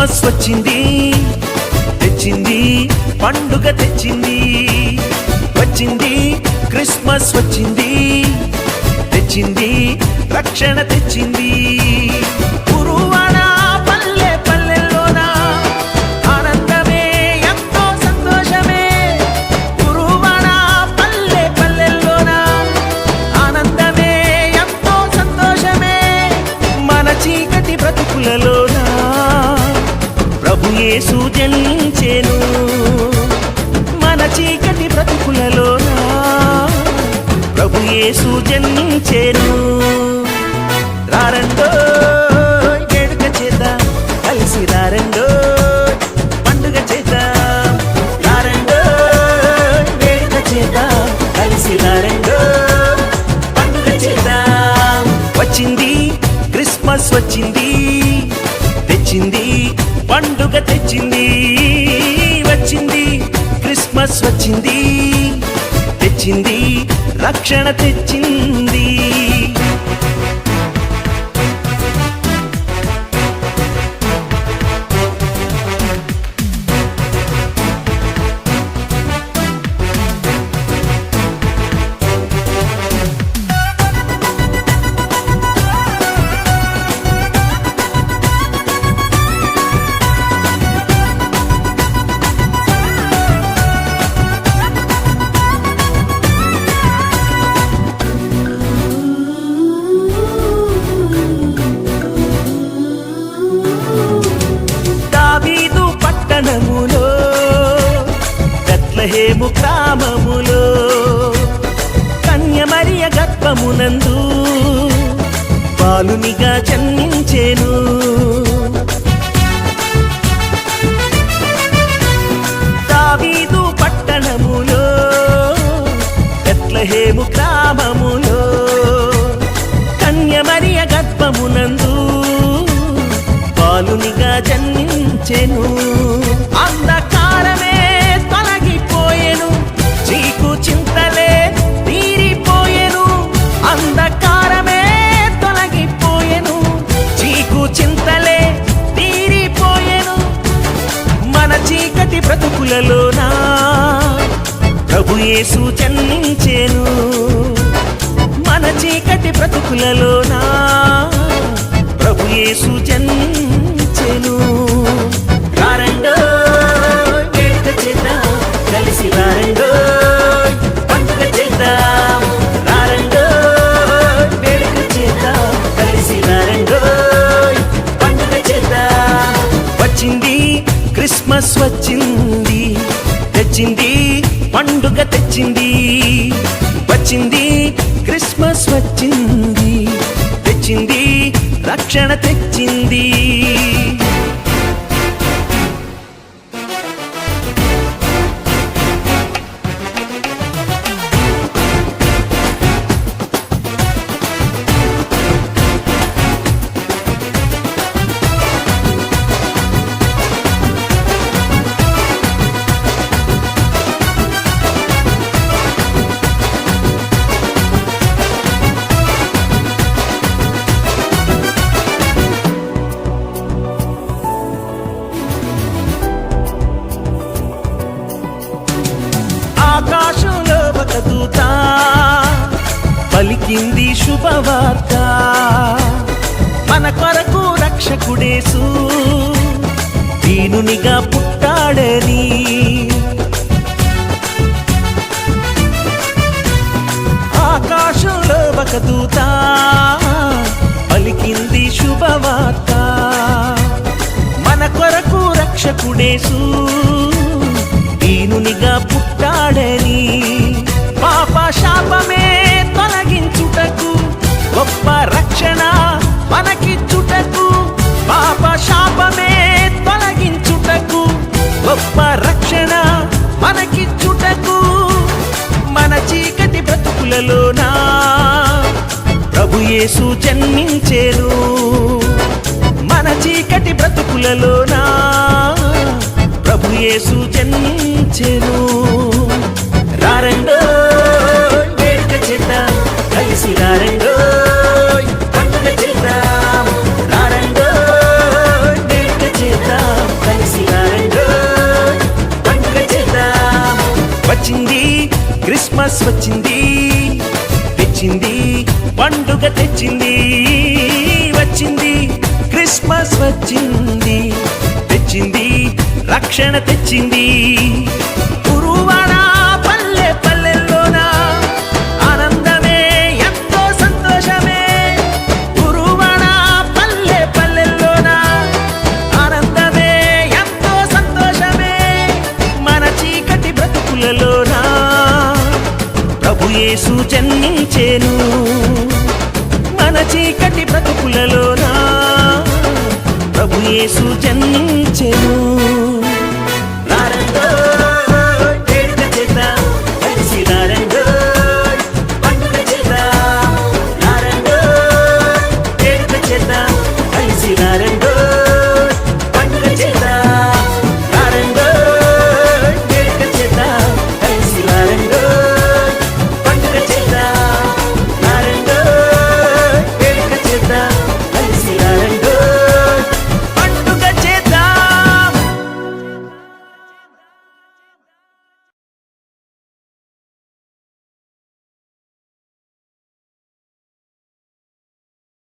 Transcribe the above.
Christmas వచ్చింది తెచ్చింది పండుగ తెచ్చింది వచ్చింది క్రిస్మస్ వచ్చింది తెచ్చింది రక్షణ తెచ్చింది గురువాడ పల్లె పల్లెల్లోన ఆనందమే ఎంతో సంతోషమే గురువాడ పల్లె పల్లెల్లోన ఆనందమే ఎంతో సంతోషమే మన చీకటి బ్రతుకులలోన ప్రభు యేసు జనించెను మన చీకటి బ్రతుకులలోన ప్రభు యేసు జనించెను రారండో వేడుక చేద్దాం కలిసి రారండో పండుగ చేద్దాం రారండో వేడుక చేద్దాం కలిసి రారండో పండుగ చేద్దాం వచ్చింది క్రిస్మస్ వచ్చింది తెచ్చింది పండుగ తెచ్చింది వచ్చింది క్రిస్మస్ వచ్చింది తెచ్చింది రక్షణ తెచ్చింది బెత్లెహేము గ్రామములో కన్య మరియ గర్భమునందు బాలునిగా జన్మించెను దావీదు పట్టణములో బెత్లెహేము గ్రామములో కన్య మరియ గర్భమునందు బాలునిగా జన్మించెను అంధకారమే తొలగిపోయెను చీకు చింతలే తీరిపోయెను అంధకారమే తొలగిపోయెను చీకు చింతలే తీరిపోయెను మన చీకటి బ్రతుకులలోన ప్రభు యేసు జన్మించెను మన చీకటి బ్రతుకులలోన ప్రభు యేసు జన్మించెను రారండో వేడుక చేద్దాం కలిసి రారండో పండుగ చేద్దాం రారండో వేడుక చేద్దాం కలిసి రారండో పండుగ చేద్దాం వచ్చింది క్రిస్మస్ వచ్చింది తెచ్చింది పండుగ తెచ్చింది వచ్చింది క్రిస్మస్ వచ్చింది తెచ్చింది రక్షణ తెచ్చింది ఆకాశంలో ఒక దూత పలికింది శుభవార్త మన కొరకు రక్షకుడేసు దీనునిగా పుట్టాడని ఆకాశంలో ఒక దూత పలికింది శుభవార్త మన కొరకు రక్షకుడేసు దీనునిగా పుట్టాడని పాప శాపమే తొలగించుటకు గొప్ప రక్షణ మనకిచ్చుటకు పాప శాపమే తొలగించుటకు గొప్ప రక్షణ మనకిచ్చుటకు మన చీకటి బ్రతుకులలోన ప్రభు యేసు జన్మించెను మన చీకటి బ్రతుకులలోన ప్రభు యేసు జన్మించెను రారండో వేడుక చేద్దాం కలిసి రారండో పండుగ చేద్దాం రారండో వేడుక చేద్దాం క్రిస్మస్ వచ్చింది తెచ్చింది పండుగ తెచ్చింది వచ్చింది క్రిస్మస్ వచ్చింది తెచ్చింది రక్షణ తెచ్చింది గురువాడ పల్లె పల్లెల్లోన ఆనందమే ఎంతో సంతోషమే గురువాడ పల్లె పల్లెల్లోన ఆనందమే ఎంతో సంతోషమే మన చీకటి బ్రతుకులలోన ప్రభు యేసు జన్మించెను మన చీకటి బ్రతుకులలోన ప్రభు యేసు